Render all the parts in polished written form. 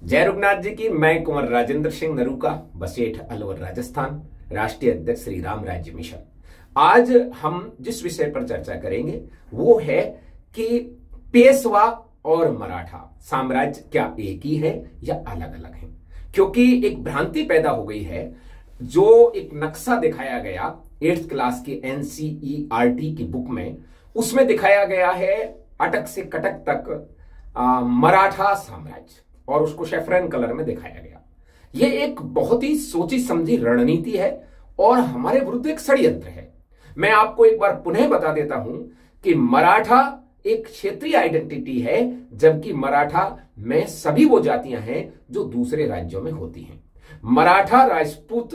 जय रघुनाथ जी की। मैं कुंवर राजेंद्र सिंह नरूका, बसेठ अलवर राजस्थान, राष्ट्रीय अध्यक्ष श्री राम राज्य मिशन। आज हम जिस विषय पर चर्चा करेंगे वो है कि पेशवा और मराठा साम्राज्य क्या एक ही है या अलग अलग है। क्योंकि एक भ्रांति पैदा हो गई है। जो एक नक्शा दिखाया गया 8th क्लास की NCERT की बुक में, उसमें दिखाया गया है अटक से कटक तक मराठा साम्राज्य, और उसको शेफरन कलर में दिखाया गया। यह एक बहुत ही सोची समझी रणनीति है और हमारे विरुद्ध एक षड्यंत्र है। मैं आपको एक बार पुनः बता देता हूं कि मराठा एक क्षेत्रीय आइडेंटिटी है, जबकि मराठा में सभी वो जातियां हैं जो दूसरे राज्यों में होती हैं। मराठा राजपूत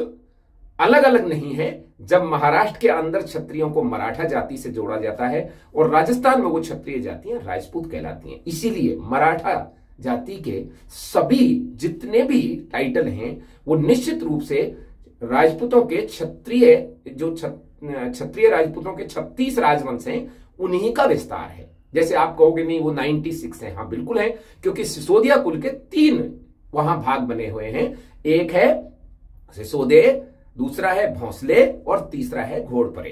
अलग अलग नहीं है। जब महाराष्ट्र के अंदर क्षत्रियों को मराठा जाति से जोड़ा जाता है और राजस्थान में वो क्षत्रिय जातियां राजपूत कहलाती हैं। इसीलिए मराठा जाति के सभी जितने भी टाइटल हैं वो निश्चित रूप से राजपूतों के क्षत्रिय राजपूतों के 36 राजवंश हैं, उन्हीं का विस्तार है। जैसे आप कहोगे नहीं वो 96 है, हाँ बिल्कुल है, क्योंकि सिसोदिया कुल के 3 वहां भाग बने हुए हैं। एक है सिसोदे, दूसरा है भोंसले और तीसरा है घोड़परे।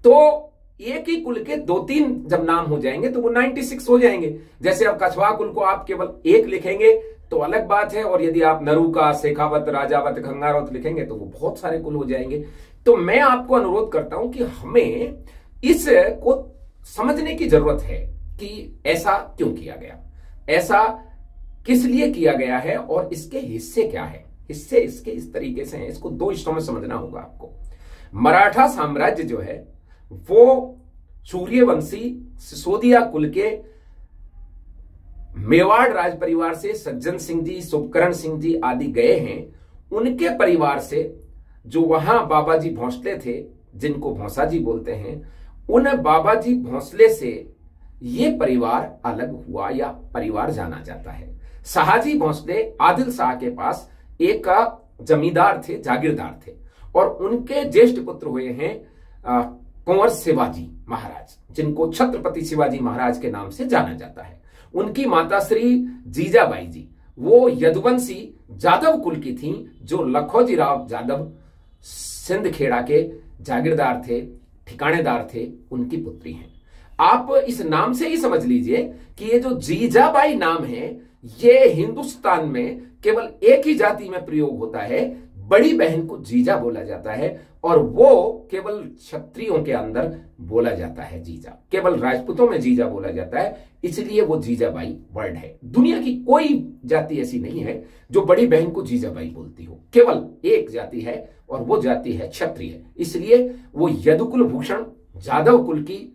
तो एक ही कुल के 2-3 जब नाम हो जाएंगे तो वो 96 हो जाएंगे। जैसे अब कछवा कुल को आप केवल एक लिखेंगे तो अलग बात है, और यदि आप नरूका, शेखावत, राजावत, खंगारावत लिखेंगे तो वो बहुत सारे कुल हो जाएंगे। तो मैं आपको अनुरोध करता हूं कि हमें इसको समझने की जरूरत है कि ऐसा क्यों किया गया, ऐसा किस लिए किया गया है और इसके हिस्से क्या है। हिस्से इसके इस तरीके से हैं, इसको 2 हिस्सों में समझना होगा आपको। मराठा साम्राज्य जो है वो सूर्यवंशी सिसोदिया कुल के मेवाड़ राज परिवार से सज्जन सिंह जी, शुभकरण सिंह जी आदि गए हैं। उनके परिवार से जो वहां बाबाजी भोंसले थे, जिनको भोंसा जी बोलते हैं, उन बाबाजी भोंसले से ये परिवार अलग हुआ या परिवार जाना जाता है। शाहजी भोंसले आदिल शाह के पास एक जमींदार थे, जागीरदार थे, और उनके ज्येष्ठ पुत्र हुए हैं कुंवर शिवाजी महाराज, जिनको छत्रपति शिवाजी महाराज के नाम से जाना जाता है। उनकी माता श्री जीजाबाई जी वो यदुवंशी जादव कुल की थीं, जो लखोजी राव जादव सिंधखेड़ा के जागीरदार थे, ठिकानेदार थे, उनकी पुत्री हैं। आप इस नाम से ही समझ लीजिए कि ये जो जीजाबाई नाम है ये हिंदुस्तान में केवल एक ही जाति में प्रयोग होता है। बड़ी बहन को जीजा बोला जाता है और वो केवल क्षत्रियों के अंदर बोला जाता है जीजा, केवल राजपूतों में जीजा बोला जाता है, इसलिए वो जीजाबाई वर्ड है। दुनिया की कोई जाति ऐसी नहीं है जो बड़ी बहन को जीजाबाई बोलती हो, केवल एक जाति है और वो जाति है क्षत्रिय। इसलिए वो यदुकुल भूषण जादव कुल की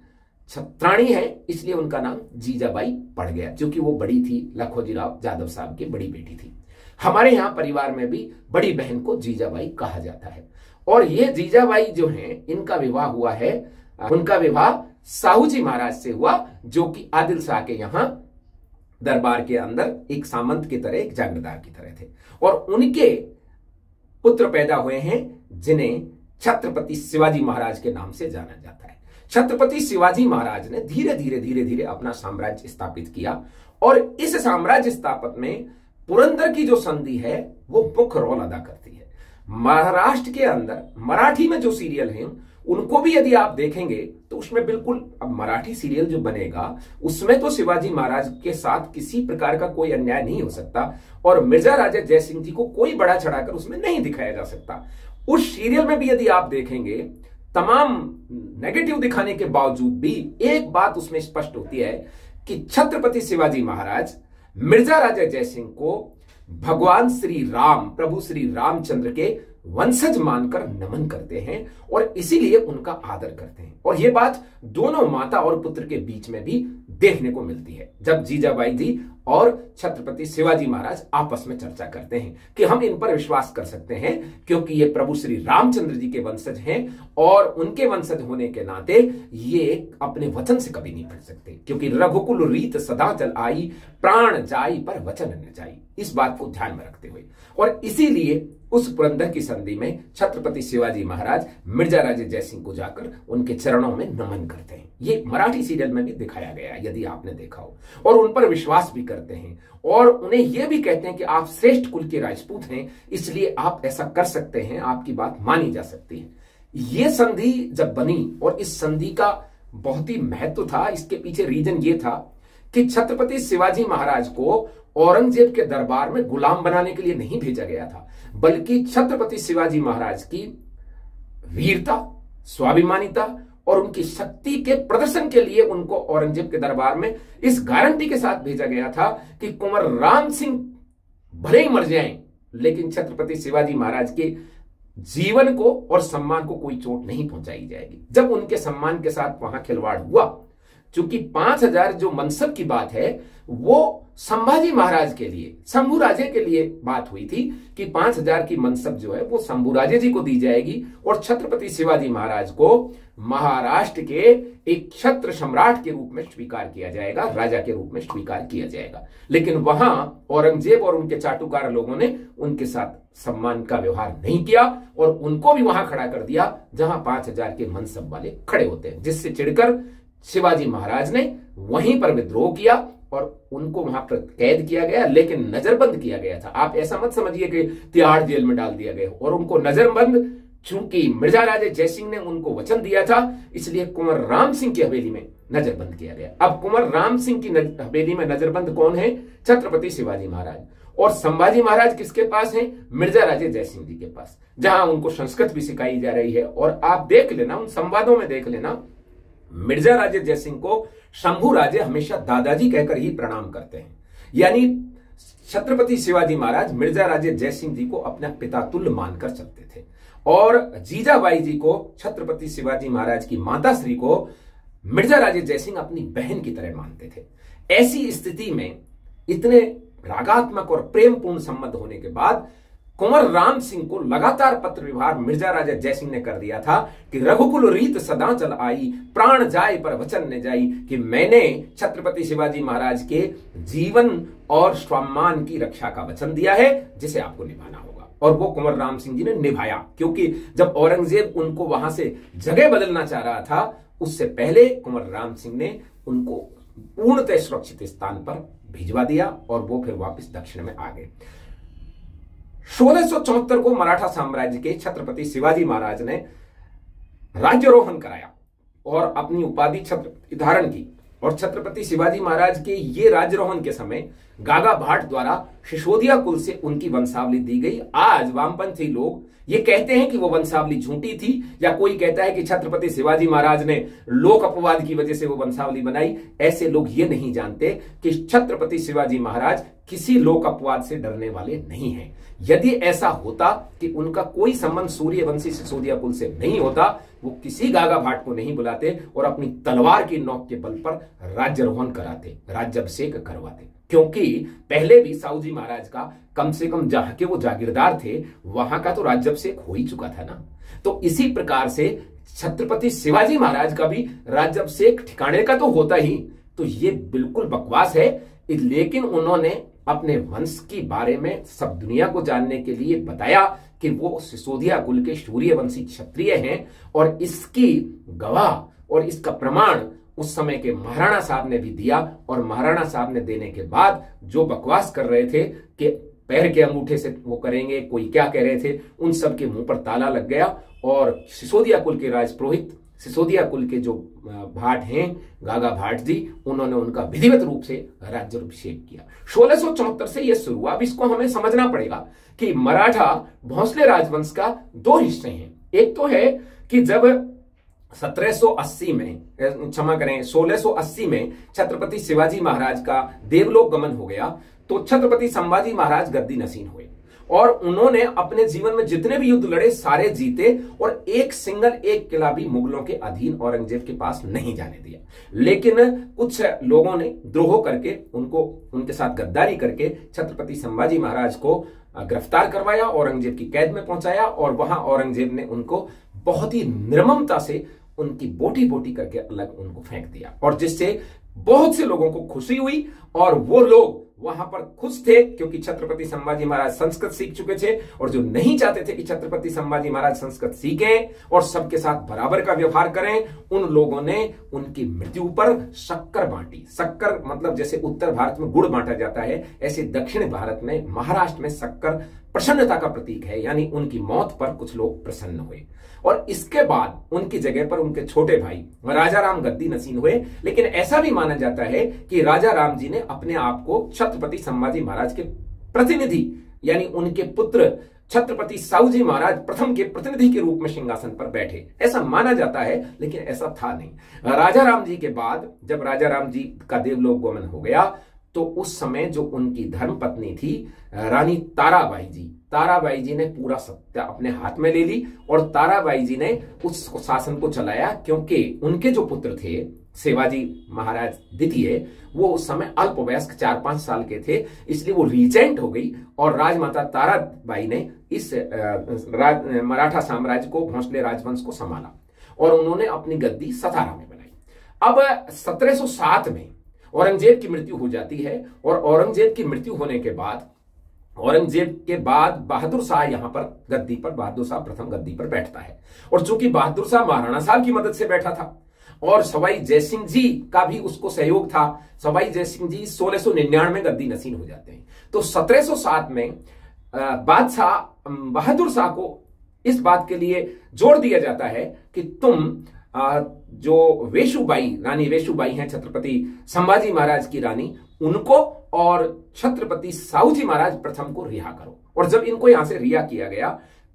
छत्राणी है, इसलिए उनका नाम जीजाबाई पड़ गया, क्योंकि वो बड़ी थी, लखोजी राव जादव साहब की बड़ी बेटी थी। हमारे यहां परिवार में भी बड़ी बहन को जीजाबाई कहा जाता है। और ये जीजाबाई जो हैं, इनका विवाह हुआ है, उनका विवाह साहूजी महाराज से हुआ, जो कि आदिल शाह के यहां दरबार के अंदर एक सामंत की तरह, एक जागीरदार की तरह थे। और उनके पुत्र पैदा हुए हैं जिन्हें छत्रपति शिवाजी महाराज के नाम से जाना जाता है। छत्रपति शिवाजी महाराज ने धीरे धीरे अपना साम्राज्य स्थापित किया, और इस साम्राज्य स्थापन में पुरंदर की जो संधि है वो मुख्य रोल अदा करती है। महाराष्ट्र के अंदर मराठी में जो सीरियल हैं उनको भी यदि आप देखेंगे तो उसमें बिल्कुल, अब मराठी सीरियल जो बनेगा उसमें तो शिवाजी महाराज के साथ किसी प्रकार का कोई अन्याय नहीं हो सकता, और मिर्जा राजा जयसिंह जी को कोई बड़ा चढ़ाकर उसमें नहीं दिखाया जा सकता। उस सीरियल में भी यदि आप देखेंगे, तमाम नेगेटिव दिखाने के बावजूद भी एक बात उसमें स्पष्ट होती है कि छत्रपति शिवाजी महाराज मिर्जा राजा जयसिंह को भगवान श्री राम, प्रभु श्री रामचंद्र के वंशज मानकर नमन करते हैं और इसीलिए उनका आदर करते हैं। और यह बात दोनों माता और पुत्र के बीच में भी देखने को मिलती है, जब जीजाबाई जी और छत्रपति शिवाजी महाराज आपस में चर्चा करते हैं कि हम इन पर विश्वास कर सकते हैं, क्योंकि ये प्रभु श्री रामचंद्र जी के वंशज हैं, और उनके वंशज होने के नाते ये अपने वचन से कभी नहीं भटक सकते, क्योंकि रघुकुल रीत सदा चल आई, प्राण जाई पर वचन न जाई। इस बात को ध्यान में रखते हुए, और इसीलिए उस पुरंदर की संधि में छत्रपति शिवाजी महाराज मिर्जा राजे जयसिंह को जाकर उनके चरणों में नमन करते हैं। ये मराठी सीरियल में भी दिखाया गया है, यदि आपने देखा हो, और उन पर विश्वास भी करते हैं और उन्हें यह भी कहते हैं कि आप श्रेष्ठ कुल के राजपूत हैं, इसलिए आप ऐसा कर सकते हैं, आपकी बात मानी जा सकती है। यह संधि जब बनी, और इस संधि का बहुत ही महत्व था, इसके पीछे रीजन ये था कि छत्रपति शिवाजी महाराज को औरंगजेब के दरबार में गुलाम बनाने के लिए नहीं भेजा गया था, बल्कि छत्रपति शिवाजी महाराज की वीरता, स्वाभिमानिता और उनकी शक्ति के प्रदर्शन के लिए उनको औरंगजेब के दरबार में इस गारंटी के साथ भेजा गया था कि कुंवर राम सिंह भले ही मर जाएं, लेकिन छत्रपति शिवाजी महाराज के जीवन को और सम्मान को कोई चोट नहीं पहुंचाई जाएगी। जब उनके सम्मान के साथ वहां खिलवाड़ हुआ, चूंकि 5000 जो मनसब की बात है वो संभाजी महाराज के लिए, शंभू राजे के लिए बात हुई थी कि 5000 की मनसब जो है वो शंभू राजे जी को दी जाएगी और छत्रपति शिवाजी महाराज को महाराष्ट्र के एक क्षत्र सम्राट के रूप में स्वीकार किया जाएगा, राजा के रूप में स्वीकार किया जाएगा। लेकिन वहां औरंगजेब और उनके चाटुकार लोगों ने उनके साथ सम्मान का व्यवहार नहीं किया और उनको भी वहां खड़ा कर दिया जहां 5000 के मनसब वाले खड़े होते हैं, जिससे चिढ़कर शिवाजी महाराज ने वहीं पर विद्रोह किया और उनको वहां पर कैद किया गया, लेकिन नजरबंद किया गया था। आप ऐसा मत समझिए कि तिहाड़ जेल में डाल दिया गया, और उनको नजरबंद, चूंकि मिर्जा राजे जयसिंह ने उनको वचन दिया था, इसलिए कुंवर राम सिंह की हवेली में नजरबंद किया गया। अब कुंवर राम सिंह की हवेली में नजरबंद कौन है? छत्रपति शिवाजी महाराज। और संभाजी महाराज किसके पास हैं? मिर्जा राजे जयसिंह जी के पास, जहां उनको संस्कृत भी सिखाई जा रही है। और आप देख लेना, उन संवादों में देख लेना, मिर्जा राजे जयसिंह को शंभू राजे हमेशा दादाजी कहकर ही प्रणाम करते हैं। यानी छत्रपति शिवाजी महाराज मिर्जा राजे जयसिंह जी को अपना पिता तुल्य मानकर चलते थे और जीजाबाई जी को, छत्रपति शिवाजी महाराज की माता श्री को, मिर्जा राजे जयसिंह अपनी बहन की तरह मानते थे। ऐसी स्थिति में इतने रागात्मक और प्रेमपूर्ण संबंध होने के बाद कुंवर राम सिंह को लगातार पत्र व्यवहार मिर्जा राजा जयसिंह ने कर दिया था कि रघुकुल रीत सदा चल आई, प्राण जाए पर वचन न जाई, कि मैंने छत्रपति शिवाजी महाराज के जीवन और सम्मान की रक्षा का वचन दिया है जिसे आपको निभाना होगा। और वो कुंवर राम सिंह जी ने निभाया, क्योंकि जब औरंगजेब उनको वहां से जगह बदलना चाह रहा था, उससे पहले कुंवर राम सिंह ने उनको पूर्णतः सुरक्षित स्थान पर भिजवा दिया और वो फिर वापस दक्षिण में आ गए। 1674 को मराठा साम्राज्य के छत्रपति शिवाजी महाराज ने राज्यारोहण कराया और अपनी उपाधि छत्रपति धारण की। और छत्रपति शिवाजी महाराज के ये राज्यारोहण के समय गागा भाट द्वारा सिसोदिया कुल से उनकी वंशावली दी गई। आज वामपंथी लोग ये कहते हैं कि वो वंशावली झूठी थी, या कोई कहता है कि छत्रपति शिवाजी महाराज ने लोक अपवाद की वजह से वो वंशावली बनाई। ऐसे लोग ये नहीं जानते कि छत्रपति शिवाजी महाराज किसी लोक अपवाद से डरने वाले नहीं हैं। यदि ऐसा होता कि उनका कोई संबंध सूर्यवंशी सिसोदिया कुल से नहीं होता, वो किसी गागा भाट को नहीं बुलाते और अपनी तलवार की नोक के बल पर राज्यारोहण कराते, राज्याभिषेक करवाते। क्योंकि पहले भी साहूजी महाराज का कम से कम जहां के वो जागीरदार थे, वहां का तो राज्याभिषेक हो ही चुका था ना। तो इसी प्रकार से छत्रपति शिवाजी महाराज का भी राज्याभिषेक ठिकाने का तो होता ही। तो ये बिल्कुल बकवास है, लेकिन उन्होंने अपने वंश के बारे में सब दुनिया को जानने के लिए बताया कि वो सिसोदिया कुल के सूर्यवंशी क्षत्रिय हैं, और इसकी गवाह और इसका प्रमाण उस समय के महाराणा साहब ने भी दिया। और महाराणा साहब ने देने के बाद जो बकवास कर रहे थे कि पैर के अंगूठे से वो करेंगे, कोई क्या कह रहे थे, उन सब के मुंह पर ताला लग गया। और सिसोदिया कुल के राजपुरोहित, सिसोदिया कुल के जो भाट हैं गागा भाट जी, उन्होंने उनका विधिवत रूप से राज्याभिषेक किया। 1674 से यह शुरू हुआ। अब इसको हमें समझना पड़ेगा कि मराठा भोंसले राजवंश का दो हिस्से हैं। एक तो है कि जब 1780 में, क्षमा करें, 1680 में छत्रपति शिवाजी महाराज का देवलोक गमन हो गया, तो छत्रपति संभाजी महाराज गद्दी नशीन हुए और उन्होंने अपने जीवन में जितने भी युद्ध लड़े सारे जीते, और एक किला भी मुगलों के अधीन औरंगजेब के पास नहीं जाने दिया। लेकिन कुछ लोगों ने द्रोह करके उनके साथ गद्दारी करके छत्रपति संभाजी महाराज को गिरफ्तार करवाया, औरंगजेब की कैद में पहुंचाया, और वहां औरंगजेब ने उनको बहुत ही निर्ममता से उनकी बोटी बोटी करके अलग उनको फेंक दिया, और जिससे बहुत से लोगों को खुशी हुई और वो लोग वहां पर खुश थे क्योंकि छत्रपति संभाजी महाराज संस्कृत सीख चुके थे, और जो नहीं चाहते थे कि छत्रपति संभाजी महाराज संस्कृत सीखें और सबके साथ बराबर का व्यवहार करें, उन लोगों ने उनकी मृत्यु पर शक्कर बांटी। शक्कर मतलब जैसे उत्तर भारत में गुड़ बांटा जाता है, ऐसे दक्षिण भारत में महाराष्ट्र में शक्कर प्रसन्नता का प्रतीक है, यानी उनकी मौत पर कुछ लोग प्रसन्न हुए। और इसके बाद उनकी जगह पर उनके छोटे भाई राजा राम गद्दी नसीन हुए। लेकिन ऐसा भी माना जाता है कि राजा राम जी ने अपने आप को छत्रपति संभाजी महाराज के प्रतिनिधि यानी उनके पुत्र छत्रपति साहूजी महाराज प्रथम के प्रतिनिधि के रूप में सिंहासन पर बैठे, ऐसा माना जाता है, लेकिन ऐसा था नहीं। राजा राम जी के बाद जब राजा राम जी का देवलोक गमन हो गया तो उस समय जो उनकी धर्मपत्नी थी रानी ताराबाई जी ने पूरा सत्ता अपने हाथ में ले ली और ताराबाई जी ने उस शासन को चलाया, क्योंकि उनके जो पुत्र थे शिवाजी महाराज द्वितीय वो उस समय अल्पवयस्क 4-5 साल के थे, इसलिए वो रीजेंट हो गई और राजमाता ताराबाई ने इस मराठा साम्राज्य को भोंसले राजवंश को संभाला और उन्होंने अपनी गद्दी सतारा में बनाई। अब 1707 में औरंगजेब की मृत्यु हो जाती है और औरंगजेब की मृत्यु होने के बाद बहादुर शाह यहां पर गद्दी पर बहादुर शाह प्रथम गद्दी पर बैठता है। और चूंकि बहादुर शाह महाराणा साहब की मदद से बैठा था और सवाई जयसिंह जी का भी उसको सहयोग था, सवाई जयसिंह जी 1699 में गद्दी नसीन हो जाते हैं। तो 1707 में बादशाह बहादुर शाह को इस बात के लिए जोर दिया जाता है कि तुम जो रानी वेशुबाई हैं छत्रपति संभाजी महाराज की रानी, उनको और छत्रपति साहूजी महाराज प्रथम को रिहा करो। और जब इनको यहां से रिहा किया गया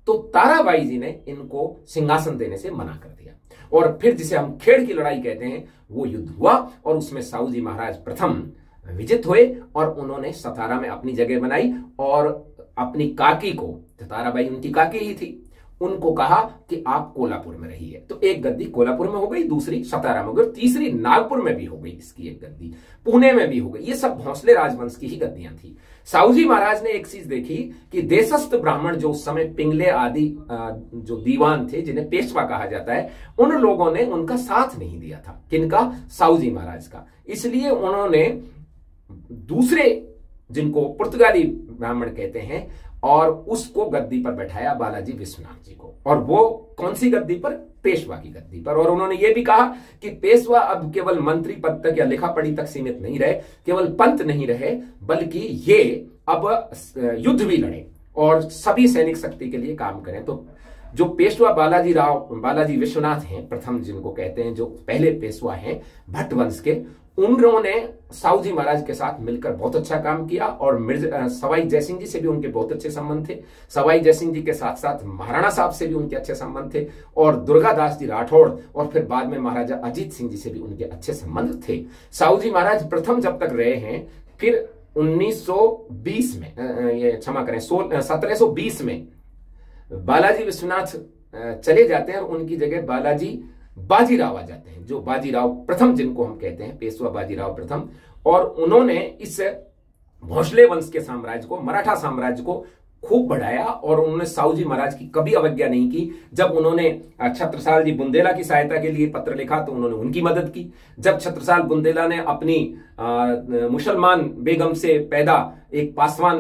तो ताराबाई जी ने इनको सिंहासन देने से मना कर दिया और फिर जिसे हम खेड़ की लड़ाई कहते हैं वो युद्ध हुआ और उसमें साहूजी महाराज प्रथम विजित हुए और उन्होंने सतारा में अपनी जगह बनाई और अपनी काकी को, ताराबाई उनकी काकी ही थी, उनको कहा कि आप कोल्हापुर में रहिए। तो एक गद्दी कोल्हापुर में हो गई, दूसरी सतारा में हो गई, तीसरी नागपुर में भी हो गई, इसकी एक गद्दी पुणे में भी हो गई। ये सब भोंसले राजवंश की ही गद्दियां थी। साहूजी महाराज ने एक चीज देखी कि देशस्थ ब्राह्मण जो उस समय पिंगले आदि जो दीवान थे जिन्हें पेशवा कहा जाता है, उन लोगों ने उनका साथ नहीं दिया था। किनका? साहूजी महाराज का। इसलिए उन्होंने दूसरे जिनको पुर्तगाली ब्राह्मण कहते हैं और उसको गद्दी पर बैठाया बालाजी विश्वनाथ जी को। और वो कौन सी गद्दी पर? पेशवा की गद्दी पर। और उन्होंने ये भी कहा कि पेशवा अब केवल मंत्री पद तक या लिखा पढ़ी तक सीमित नहीं रहे, केवल पंत नहीं रहे, बल्कि ये अब युद्ध भी लड़े और सभी सैनिक शक्ति के लिए काम करें। तो जो पेशवा बालाजी विश्वनाथ हैं प्रथम, जिनको कहते हैं, जो पहले पेशवा हैं भट्ट वंश के, उन्होंने साहूजी महाराज के साथ मिलकर बहुत अच्छा काम किया और सवाई जयसिंह जी से भी उनके बहुत अच्छे संबंध थे। सवाई जयसिंह जी के साथ साथ महाराणा साहब से भी उनके अच्छे संबंध थे और दुर्गादास जी राठौड़ और फिर बाद में महाराजा अजीत सिंह जी से भी उनके अच्छे संबंध थे। साहूजी महाराज प्रथम जब तक रहे हैं, फिर 1920 में, क्षमा करें, 1720 में बालाजी विश्वनाथ चले जाते हैं और उनकी जगह बालाजी बाजीराव आ जाते हैं, जो बाजीराव प्रथम जिनको हम कहते हैं, पेशवा बाजीराव प्रथम। और उन्होंने इस भोंसले वंश के साम्राज्य को, मराठा साम्राज्य को खूब बढ़ाया और उन्होंने साहूजी महाराज की कभी अवज्ञा नहीं की। जब उन्होंने छत्रसाल जी बुंदेला की सहायता के लिए पत्र लिखा तो उन्होंने उनकी मदद की। जब छत्रसाल बुंदेला ने अपनी मुसलमान बेगम से पैदा एक पासवान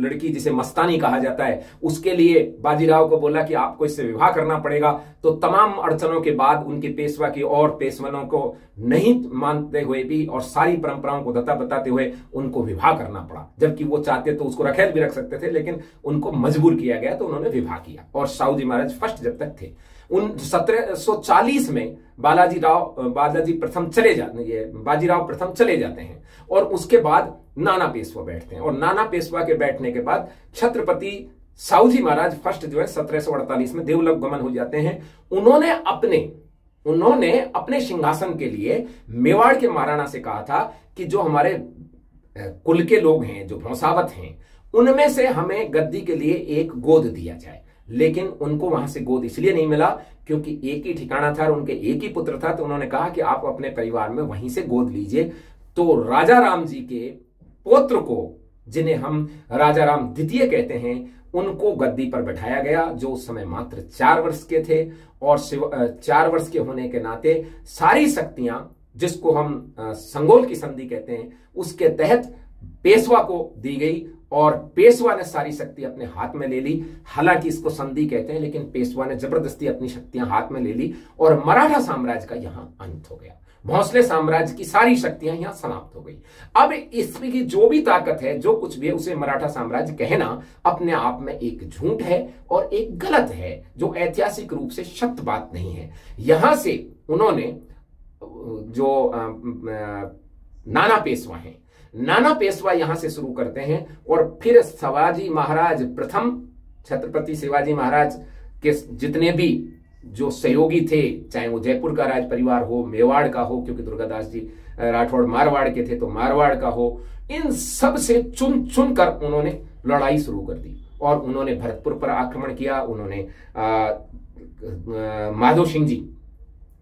लड़की जिसे मस्तानी कहा जाता है, उसके लिए बाजीराव को बोला कि आपको इससे विवाह करना पड़ेगा, तो तमाम अड़चनों के बाद उनके पेशवा की और पेशवनों को नहीं मानते हुए भी और सारी परंपराओं को दता बताते हुए उनको विवाह करना पड़ा। जबकि वो चाहते तो उसको रखेल भी रख सकते थे, लेकिन उनको मजबूर किया गया तो उन्होंने विवाह किया। और साहूजी महाराज फर्स्ट जब तक थे, 1740 में बाजीराव प्रथम चले जाते हैं और उसके बाद नाना पेशवा बैठते हैं। और नाना पेशवा के बैठने के बाद छत्रपति साहूजी महाराज फर्स्ट जो है 1748 में देवलोक गमन हो जाते हैं। उन्होंने अपने सिंहासन के लिए मेवाड़ के महाराणा से कहा था कि जो हमारे कुल के लोग हैं, जो भौसावत हैं, उनमें से हमें गद्दी के लिए एक गोद दिया जाए। लेकिन उनको वहां से गोद इसलिए नहीं मिला क्योंकि एक ही ठिकाना था और उनके एक ही पुत्र था। तो उन्होंने कहा कि आप अपने परिवार में वहीं से गोद लीजिए। तो राजा राम जी के पुत्र को, जिन्हें हम राजा राम द्वितीय कहते हैं, उनको गद्दी पर बैठाया गया, जो उस समय मात्र 4 वर्ष के थे। और 4 वर्ष के होने के नाते सारी शक्तियां, जिसको हम संगोल की संधि कहते हैं, उसके तहत पेशवा को दी गई और पेशवा ने सारी शक्ति अपने हाथ में ले ली। हालांकि इसको संधि कहते हैं, लेकिन पेशवा ने जबरदस्ती अपनी शक्तियां हाथ में ले ली और मराठा साम्राज्य का यहां अंत हो गया। भोंसले साम्राज्य की सारी शक्तियां यहां समाप्त हो गई। अब इसकी जो भी ताकत है, जो कुछ भी है, उसे मराठा साम्राज्य कहना अपने आप में एक झूठ है और एक गलत है, जो ऐतिहासिक रूप से सत्य बात नहीं है। यहां से उन्होंने जो नाना पेशवा हैं, नाना पेशवा यहां से शुरू करते हैं और फिर शिवाजी महाराज प्रथम, छत्रपति शिवाजी महाराज के जितने भी जो सहयोगी थे, चाहे वो जयपुर का राज परिवार हो, मेवाड़ का हो, क्योंकि दुर्गादास जी राठौड़ मारवाड़ के थे तो मारवाड़ का हो, इन सब से चुन चुन कर उन्होंने लड़ाई शुरू कर दी और उन्होंने भरतपुर पर आक्रमण किया। उन्होंने माधो सिंह जी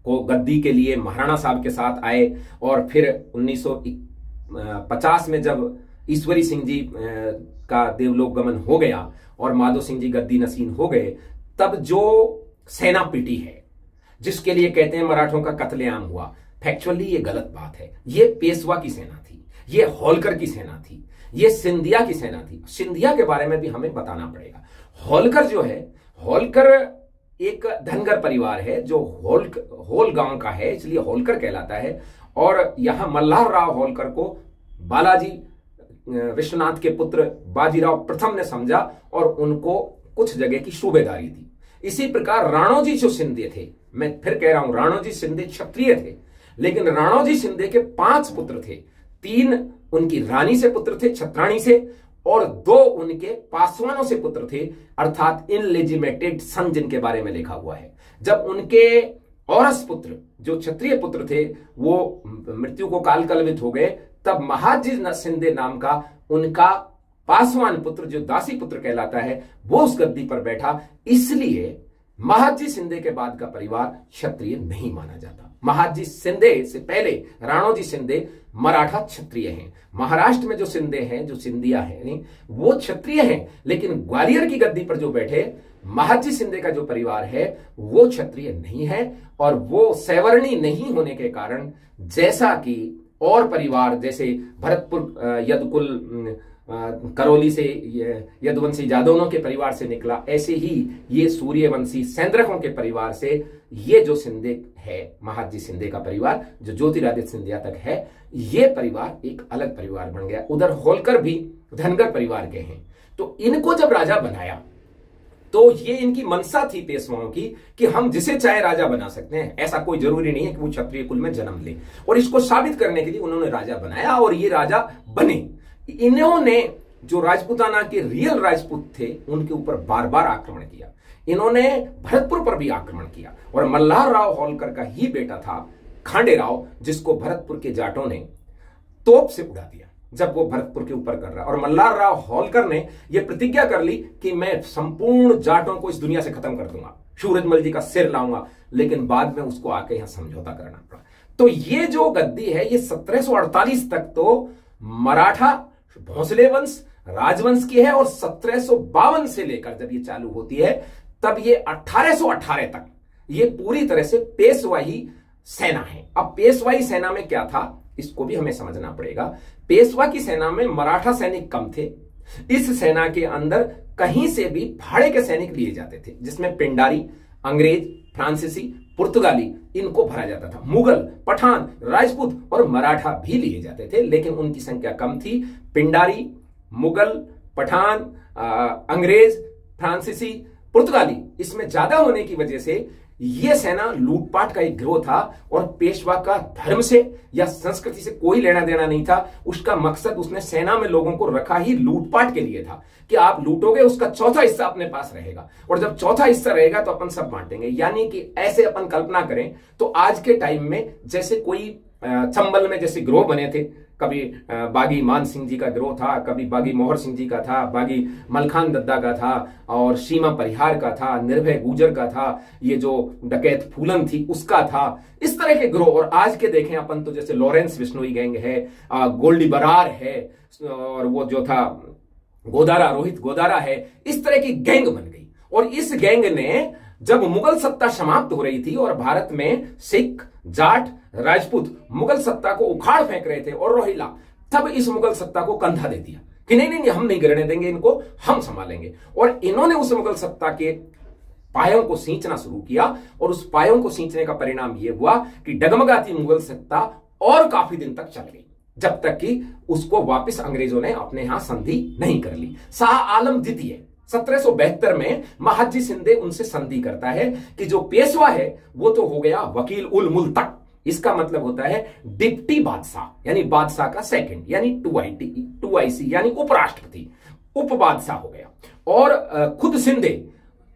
को गद्दी के लिए महाराणा साहब के साथ आए और फिर 1950 में जब ईश्वरी सिंह जी का देवलोक गमन हो गया और माधो सिंह जी गद्दी नसीन हो गए, तब जो सेना पिटी है, जिसके लिए कहते हैं मराठों का कत्लेआम हुआ, फैक्चुअली ये गलत बात है। ये पेशवा की सेना थी, ये होलकर की सेना थी, ये सिंधिया की सेना थी। सिंधिया के बारे में भी हमें बताना पड़ेगा। होलकर जो है, होलकर एक धनगर परिवार है जो होल गांव का है, इसलिए होलकर कहलाता है। और यहां मल्हार राव होलकर को बालाजी विश्वनाथ के पुत्र बाजीराव प्रथम ने समझा और उनको कुछ जगह की सूबेदारी दी। इसी प्रकार राणोजी जो शिंदे थे, मैं फिर कह रहा हूं, राणोजी शिंदे क्षत्रिय थे, लेकिन राणोजी शिंदे के 5 पुत्र थे। 3 उनकी रानी से पुत्र थे, छत्राणी से, और 2 उनके पासवानों से पुत्र थे, अर्थात इनलेजिमेटेड सन जिनके बारे में लिखा हुआ है। जब उनके औरस पुत्र जो क्षत्रिय पुत्र थे वो मृत्यु को कालकलवित हो गए, तब महाजी शिंदे नाम का उनका पासवान पुत्र जो दासी पुत्र कहलाता है, वो उस गद्दी पर बैठा। इसलिए महाजी शिंदे के बाद का परिवार क्षत्रिय नहीं माना जाता। महाजी शिंदे से पहले राणोजी शिंदे मराठा क्षत्रिय हैं। महाराष्ट्र में जो शिंदे हैं, जो सिंधिया हैं, वो क्षत्रिय हैं, लेकिन ग्वालियर की गद्दी पर जो बैठे महाजी शिंदे का जो परिवार है वो क्षत्रिय नहीं है। और वो सवर्णी नहीं होने के कारण, जैसा कि और परिवार जैसे भरतपुर यदुकुल करौली से यदुवंशी जादवों के परिवार से निकला, ऐसे ही ये सूर्यवंशी सैंद्रकों के परिवार से ये जो शिंदे है, महाजी शिंदे का परिवार जो ज्योतिरादित्य सिंधिया तक है, ये परिवार एक अलग परिवार बन गया। उधर होलकर भी धनगर परिवार के हैं। तो इनको जब राजा बनाया तो ये इनकी मनसा थी पेशवाओं की कि हम जिसे चाहे राजा बना सकते हैं, ऐसा कोई जरूरी नहीं है कि वो क्षत्रिय कुल में जन्म ले। और इसको साबित करने के लिए उन्होंने राजा बनाया और ये राजा बने। इन्होंने जो राजपूताना के रियल राजपूत थे उनके ऊपर बार बार आक्रमण किया। इन्होंने भरतपुर पर भी आक्रमण किया और मल्हार राव होलकर का ही बेटा था खांडे राव, जिसको भरतपुर के जाटों ने तोप से उड़ा दिया जब वो भरतपुर के ऊपर कर रहा। और मल्हार राव होलकर ने यह प्रतिज्ञा कर ली कि मैं संपूर्ण जाटों को इस दुनिया से खत्म कर दूंगा, सूरजमल जी का सिर लाऊंगा। लेकिन बाद में उसको आके यहां समझौता करना पड़ा। तो ये जो गद्दी है ये 1748 तक तो मराठा भोंसले वंश राजवंश की है और 1752 से लेकर जब ये चालू होती है तब ये 1818 तक ये पूरी तरह से पेशवाई सेना है। अब पेशवाई सेना में क्या था इसको भी हमें समझना पड़ेगा। पेशवा की सेना में मराठा सैनिक कम थे। इस सेना के अंदर कहीं से भी भाड़े के सैनिक लिए जाते थे, जिसमें पिंडारी, अंग्रेज, फ्रांसीसी, पुर्तगाली इनको भरा जाता था। मुगल, पठान, राजपूत और मराठा भी लिए जाते थे, लेकिन उनकी संख्या कम थी। पिंडारी, मुगल, पठान, अंग्रेज, फ्रांसीसी, पुर्तगाली इसमें ज्यादा होने की वजह से यह सेना लूटपाट का एक गिरोह था और पेशवा का धर्म से या संस्कृति से कोई लेना देना नहीं था। उसका मकसद उसने सेना में लोगों को रखा ही लूटपाट के लिए था कि आप लूटोगे उसका चौथा हिस्सा अपने पास रहेगा और जब चौथा हिस्सा रहेगा तो अपन सब बांटेंगे। यानी कि ऐसे अपन कल्पना करें तो आज के टाइम में जैसे कोई चंबल में जैसे गिरोह बने थे, कभी बागी मान सिंह जी का गिरोह था, कभी बागी मोहर सिंह जी का था, बागी मलखान दद्दा का था और सीमा परिहार का था, निर्भय गुजर का था, ये जो डकैत फूलन थी उसका था। इस तरह के गिरोह। और आज के देखें अपन तो जैसे लॉरेंस बिश्नोई गैंग है, गोल्डी बरार है और वो जो था गोदारा, रोहित गोदारा है। इस तरह की गैंग बन गई और इस गैंग ने जब मुगल सत्ता समाप्त हो रही थी और भारत में सिख, जाट, राजपूत मुगल सत्ता को उखाड़ फेंक रहे थे और रोहिला, तब इस मुगल सत्ता को कंधा दे दिया कि नहीं नहीं नहीं, हम नहीं गिरने देंगे इनको, हम संभालेंगे। और इन्होंने उस मुगल सत्ता के पायों को सींचना शुरू किया, और उस पायों को सींचने का परिणाम यह हुआ कि डगमगाती मुगल सत्ता और काफी दिन तक चल गई, जब तक कि उसको वापस अंग्रेजों ने अपने यहां संधि नहीं कर ली। शाह आलम द्वितीय 1772 में महाजी शिंदे उनसे संधि करता है कि जो पेशवा है वो तो हो गया वकील उल मुल्तक, इसका मतलब होता है डिप्टी बादशाह, यानी बादशाह का सेकंड, यानी 2IC यानी उपराष्ट्रपति, उप बादशाह हो गया। और खुद शिंदे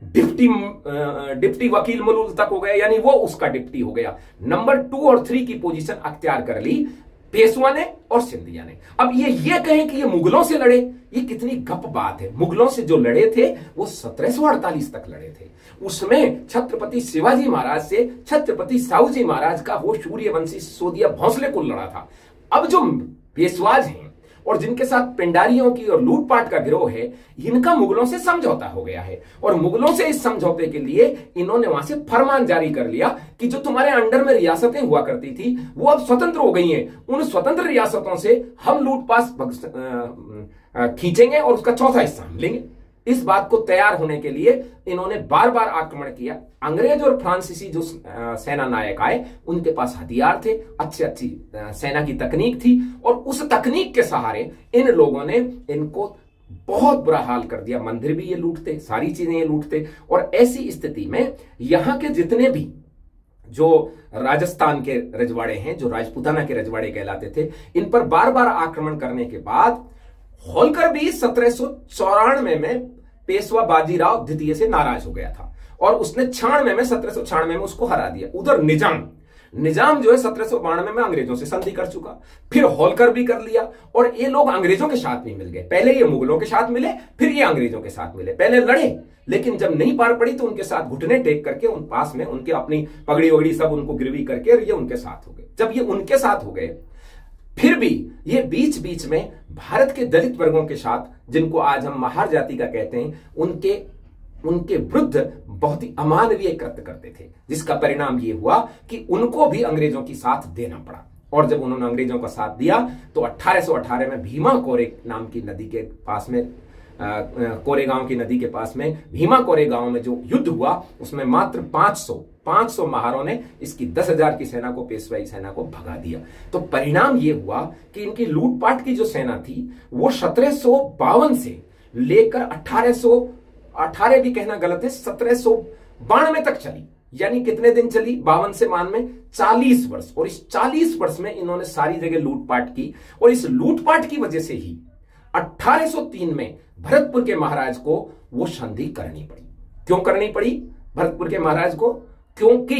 डिप्टी वकील मुल्क तक हो गया, यानी वो उसका डिप्टी हो गया। नंबर 2 और 3 की पोजीशन अख्तियार कर ली पेशवा ने और सिंधिया ने। अब ये कहें कि ये मुगलों से लड़े, ये कितनी गप बात है। मुगलों से जो लड़े थे वो 1748 तक लड़े थे। उसमें छत्रपति शिवाजी महाराज से छत्रपति साहूजी महाराज का वो सूर्यवंशी सिसोदिया भोंसले को लड़ा था। अब जो पेशवाज हैं और जिनके साथ पिंडारियों की और लूटपाट का गिरोह है, इनका मुगलों से समझौता हो गया है, और मुगलों से इस समझौते के लिए इन्होंने वहां से फरमान जारी कर लिया कि जो तुम्हारे अंडर में रियासतें हुआ करती थी वो अब स्वतंत्र हो गई हैं, उन स्वतंत्र रियासतों से हम लूटपाट खींचेंगे और उसका चौथा हिस्सा हम लेंगे। इस बात को तैयार होने के लिए इन्होंने बार बार आक्रमण किया। अंग्रेज और फ्रांसीसी जो सेना नायक आए उनके पास हथियार थे, अच्छी सेना की तकनीक थी, और उस तकनीक के सहारे इन लोगों ने इनको बहुत बुरा हाल कर दिया। मंदिर भी ये लूटते, सारी चीजें ये लूटते, और ऐसी स्थिति में यहां के जितने भी जो राजस्थान के रजवाड़े हैं, जो राजपूताना के रजवाड़े कहलाते थे, इन पर बार बार आक्रमण करने के बाद होलकर भी 1794 में पेशवा बाजीराव द्वितीय से नाराज हो गया था, और उसने 1796 में उसको हरा दिया। उधर निजाम जो है 1792 में अंग्रेजों से संधि कर चुका, फिर होलकर भी कर लिया, और ये लोग अंग्रेजों के साथ भी मिल गए। पहले ये मुगलों के साथ मिले, फिर ये अंग्रेजों के साथ मिले। पहले लड़े, लेकिन जब नहीं पार पड़ी तो उनके साथ घुटने टेक करके उन पास में उनके अपनी पगड़ी वगड़ी सब उनको गिरवी करके ये उनके साथ हो गए। जब ये उनके साथ हो गए, फिर भी ये बीच बीच में भारत के दलित वर्गों के साथ, जिनको आज हम महार जाति का कहते हैं, उनके विरुद्ध बहुत ही अमानवीय कृत्य करते थे, जिसका परिणाम ये हुआ कि उनको भी अंग्रेजों की साथ देना पड़ा। और जब उन्होंने अंग्रेजों का साथ दिया तो 1818 में भीमा कोरे नाम की नदी के पास में, कोरेगांव की नदी के पास में भीमा कोरे गांव में जो युद्ध हुआ, उसमें मात्र 500 महारों ने इसकी 10,000 की सेना को, पेशवाई सेना को भगा दिया। तो परिणाम यह हुआ कि इनकी लूटपाट की जो सेना थी वो 1752 से लेकर 1818 भी कहना गलत है, 1792 तक चली। यानी कितने दिन चली? 52 से 92, 40 वर्ष। और इस 40 वर्ष में इन्होंने सारी जगह लूटपाट की, और इस लूटपाट की वजह से ही 1803 में भरतपुर के महाराज को वो संधि करनी पड़ी। क्यों करनी पड़ी भरतपुर के महाराज को? क्योंकि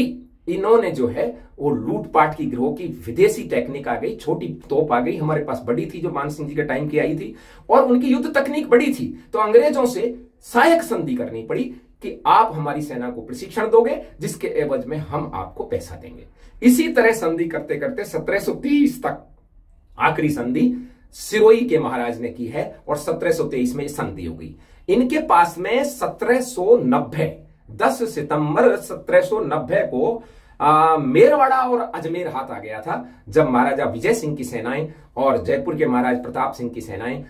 इन्होंने जो है वो लूटपाट की गिरोह की विदेशी टेक्निक आ गई, छोटी तोप आ गई, हमारे पास बड़ी थी जो मान सिंह जी के टाइम की आई थी, और उनकी युद्ध तकनीक बड़ी थी। तो अंग्रेजों से सहायक संधि करनी पड़ी कि आप हमारी सेना को प्रशिक्षण दोगे, जिसके एवज में हम आपको पैसा देंगे। इसी तरह संधि करते करते 1730 तक आखिरी संधि सिरोही के महाराज ने की है, और 1723 में संधि हो गई। इनके पास में 1790 10 सितंबर 1790 को मेरवाड़ा और अजमेर हाथ आ गया था, जब महाराजा विजय सिंह की सेनाएं और जयपुर के महाराज प्रताप सिंह की सेनाएं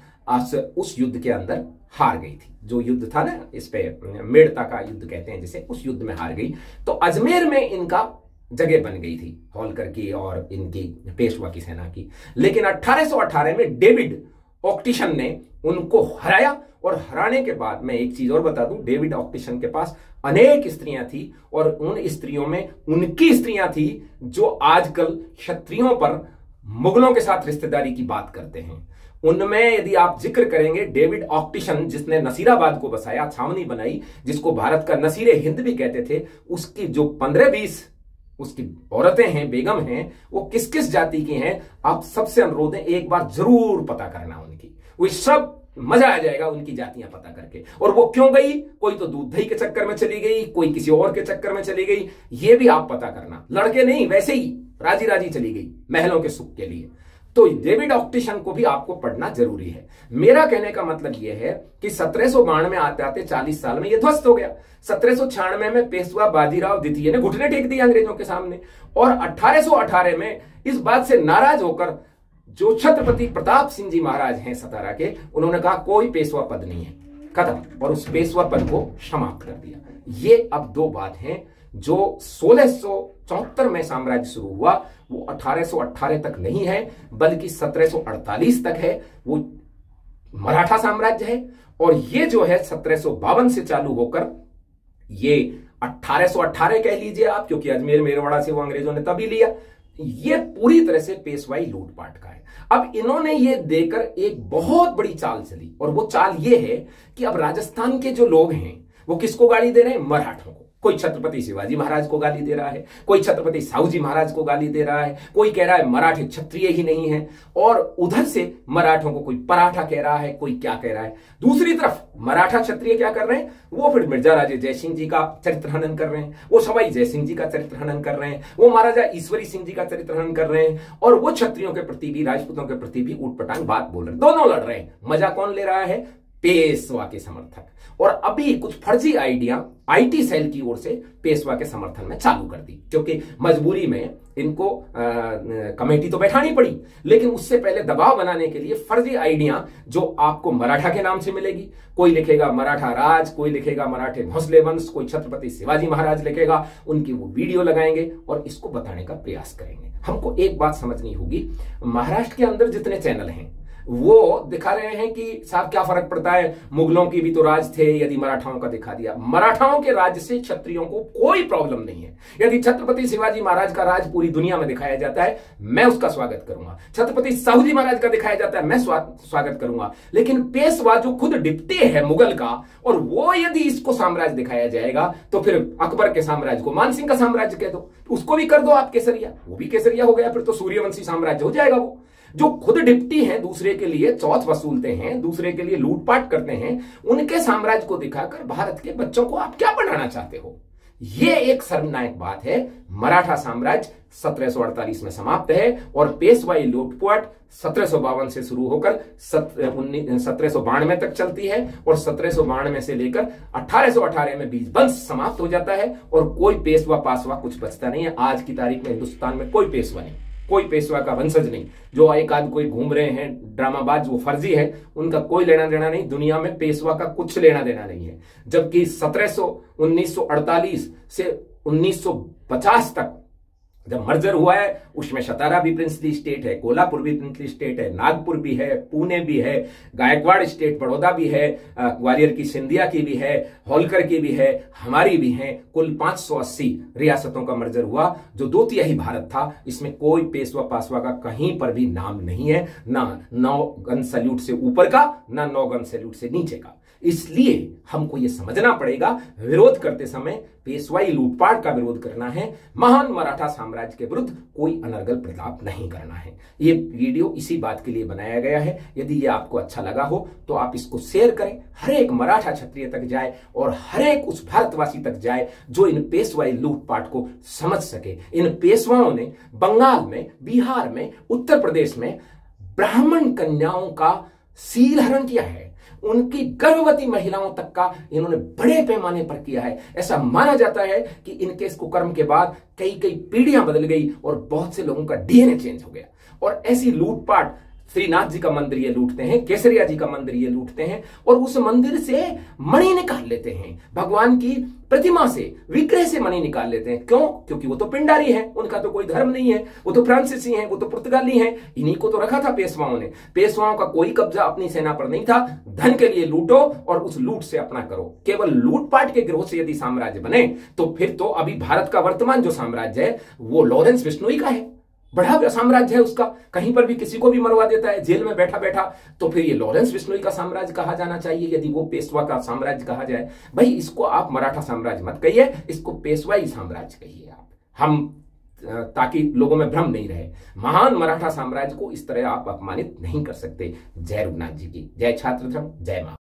उस युद्ध के अंदर हार गई थी। जो युद्ध था ना, इस पे मेड़ता का युद्ध कहते हैं जिसे, उस युद्ध में हार गई। तो अजमेर में इनका जगह बन गई थी होलकर की और इनकी पेशवा की सेना की। लेकिन 1818 में डेविड ऑक्टिशन ने उनको हराया, और हराने के बाद मैं एक चीज और बता दूं, डेविड ऑक्टिशन के पास अनेक स्त्रियां थी, और उन स्त्रियों में उनकी स्त्रियां थी जो आजकल क्षत्रियों पर मुगलों के साथ रिश्तेदारी की बात करते हैं। उनमें यदि आप जिक्र करेंगे, डेविड ऑक्टिशन जिसने नसीराबाद को बसाया, छावनी बनाई, जिसको भारत का नसीरे हिंद भी कहते थे, उसकी जो 15-20 उसकी औरतें हैं, बेगम हैं, वो किस किस जाति की हैं, आप सबसे अनुरोध है एक बार जरूर पता करना उनकी। वो सब मजा आ जाएगा उनकी जातियां पता करके। और वो क्यों गई? कोई तो दूध दही के चक्कर में चली गई, कोई किसी और के चक्कर में चली गई, ये भी आप पता करना। लड़के नहीं, वैसे ही राजी राजी चली गई महलों के सुख के लिए। तो डेविड ऑक्टिशन को भी आपको पढ़ना जरूरी है। मेरा कहने का मतलब यह है कि 1792 में आते आते 40 साल में यह ध्वस्त हो गया। 1796 में पेशवा बाजीराव द्वितीय ने घुटने टेक दिए अंग्रेजों के सामने, और 1818 में इस बात से नाराज होकर जो छत्रपति प्रताप सिंह जी महाराज हैं सतारा के, उन्होंने कहा कोई पेशवा पद नहीं है, खत्म, और उस पेशवा पद को समाप्त कर दिया। ये अब दो बात हैं। जो 1674 में साम्राज्य शुरू हुआ वो 1818 तक नहीं है, बल्कि 1748 तक है, वो मराठा साम्राज्य है। और ये जो है 1752 से चालू होकर ये 1818 कह लीजिए आप, क्योंकि अजमेर मेरवाड़ा से वो अंग्रेजों ने तभी लिया, ये पूरी तरह से पेशवाई लूटपाट का है। अब इन्होंने ये देकर एक बहुत बड़ी चाल चली, और वो चाल ये है कि अब राजस्थान के जो लोग हैं वो किसको गाली दे रहे हैं? मराठों को। कोई छत्रपति शिवाजी महाराज को गाली दे रहा है, कोई छत्रपति साहूजी महाराज को गाली दे रहा है, कोई कह रहा है मराठे क्षत्रिय ही नहीं है, और उधर से मराठों को कोई पराठा कह रहा है, कोई क्या कह रहा है। दूसरी तरफ मराठा क्षत्रिय क्या कर रहे हैं? वो फिर मिर्जा राजे जयसिंह जी का चरित्र हनन कर रहे हैं, वो सवाई जयसिंह जी का चरित्र हनन कर रहे हैं, वो महाराजा ईश्वरी सिंह जी का चरित्र हनन कर रहे हैं, और वो क्षत्रियों के प्रति भी, राजपूतों के प्रति भी ऊटपटांग बात बोल रहे हैं। दोनों लड़ रहे हैं। मजा कौन ले रहा है? पेशवा के समर्थक। और अभी कुछ फर्जी आइडिया आईटी सेल की ओर से पेशवा के समर्थन में चालू कर दी, क्योंकि मजबूरी में इनको कमेटी तो बैठानी पड़ी, लेकिन उससे पहले दबाव बनाने के लिए फर्जी आइडिया जो आपको मराठा के नाम से मिलेगी, कोई लिखेगा मराठा राज, कोई लिखेगा मराठे भोसले वंश, कोई छत्रपति शिवाजी महाराज लिखेगा, उनकी वो वीडियो लगाएंगे और इसको बताने का प्रयास करेंगे। हमको एक बात समझनी होगी, महाराष्ट्र के अंदर जितने चैनल हैं वो दिखा रहे हैं कि साहब क्या फर्क पड़ता है, मुगलों की भी तो राज थे, यदि मराठाओं का दिखा दिया। मराठाओं के राज्य से क्षत्रियों को कोई प्रॉब्लम नहीं है। यदि छत्रपति शिवाजी महाराज का राज पूरी दुनिया में दिखाया जाता है, मैं उसका स्वागत करूंगा। छत्रपति साहूजी महाराज का दिखाया जाता है, मैं स्वागत करूंगा। लेकिन पेशवा जो खुद डिप्टी है मुगल का, और वो यदि इसको साम्राज्य दिखाया जाएगा, तो फिर अकबर के साम्राज्य को मानसिंह का साम्राज्य कह दो, उसको भी कर दो आप केसरिया, वो भी केसरिया हो गया, फिर तो सूर्यवंशी साम्राज्य हो जाएगा। वो जो खुद डिप्टी हैं, दूसरे के लिए चौथ वसूलते हैं, दूसरे के लिए लूटपाट करते हैं, उनके साम्राज्य को दिखाकर भारत के बच्चों को आप क्या बनाना चाहते हो? ये एक शर्मनाक बात है। मराठा साम्राज्य 1748 में समाप्त है, और पेशवाई लूटपाट 1752 से शुरू होकर 1792 तक चलती है, और 1792 से लेकर 1818 में बीज वंश समाप्त हो जाता है, और कोई पेशवा पासवा कुछ बचता नहीं है। आज की तारीख में हिंदुस्तान में कोई पेशवा नहीं, कोई पेशवा का वंशज नहीं। जो एक आध कोई घूम रहे हैं ड्रामाबाज, वो फर्जी है, उनका कोई लेना देना नहीं। दुनिया में पेशवा का कुछ लेना देना नहीं है। जबकि 1948 से 1950 तक जब मर्जर हुआ है, उसमें सतारा भी प्रिंसली स्टेट है, कोल्हापुर भी प्रिंसली स्टेट है, नागपुर भी है, पुणे भी है, गायकवाड़ स्टेट बड़ौदा भी है, ग्वालियर की सिंधिया की भी है, होलकर की भी है, हमारी भी है। कुल 580 रियासतों का मर्जर हुआ, जो 2/3 भारत था। इसमें कोई पेशवा पासवा का कहीं पर भी नाम नहीं है, ना 9 गन सैल्यूट से ऊपर का, ना 9 गन सैल्यूट से नीचे का। इसलिए हमको यह समझना पड़ेगा, विरोध करते समय पेशवाई लूटपाट का विरोध करना है, महान मराठा साम्राज्य के विरुद्ध कोई अनर्गल प्रताप नहीं करना है। ये वीडियो इसी बात के लिए बनाया गया है। यदि ये आपको अच्छा लगा हो तो आप इसको शेयर करें, हर एक मराठा क्षत्रिय तक जाए, और हर एक उस भारतवासी तक जाए जो इन पेशवाई लूटपाट को समझ सके। इन पेशवाओं ने बंगाल में, बिहार में, उत्तर प्रदेश में ब्राह्मण कन्याओं का शीलहरण किया है, उनकी गर्भवती महिलाओं तक का इन्होंने बड़े पैमाने पर किया है। ऐसा माना जाता है कि इनके इस कुकर्म के बाद कई पीढ़ियां बदल गई और बहुत से लोगों का डीएनए चेंज हो गया। और ऐसी लूटपाट, श्रीनाथ जी का मंदिर ये लूटते हैं, केसरिया जी का मंदिर ये लूटते हैं, और उस मंदिर से मणि निकाल लेते हैं, भगवान की प्रतिमा से, विग्रह से मणि निकाल लेते हैं। क्यों? क्योंकि वो तो पिंडारी हैं, उनका तो कोई धर्म नहीं है, वो तो फ्रांसीसी हैं, वो तो पुर्तगाली हैं। इन्हीं को तो रखा था पेशवाओं ने। पेशवाओं का कोई कब्जा अपनी सेना पर नहीं था। धन के लिए लूटो और उस लूट से अपना करो। केवल लूटपाट के गिरोह से यदि साम्राज्य बने तो फिर तो अभी भारत का वर्तमान जो साम्राज्य है वो लॉरेंस बिश्नोई का है, बड़ा साम्राज्य है उसका, कहीं पर भी किसी को भी मरवा देता है जेल में बैठा बैठा। तो फिर ये लॉरेंस बिश्नोई का साम्राज्य कहा जाना चाहिए यदि वो पेशवा का साम्राज्य कहा जाए। भाई इसको आप मराठा साम्राज्य मत कहिए, इसको पेशवाई साम्राज्य कहिए आप, हम ताकि लोगों में भ्रम नहीं रहे। महान मराठा साम्राज्य को इस तरह आप अपमानित नहीं कर सकते। जय रघुनाथ जी की जय। छात्र धर्म, जय मां।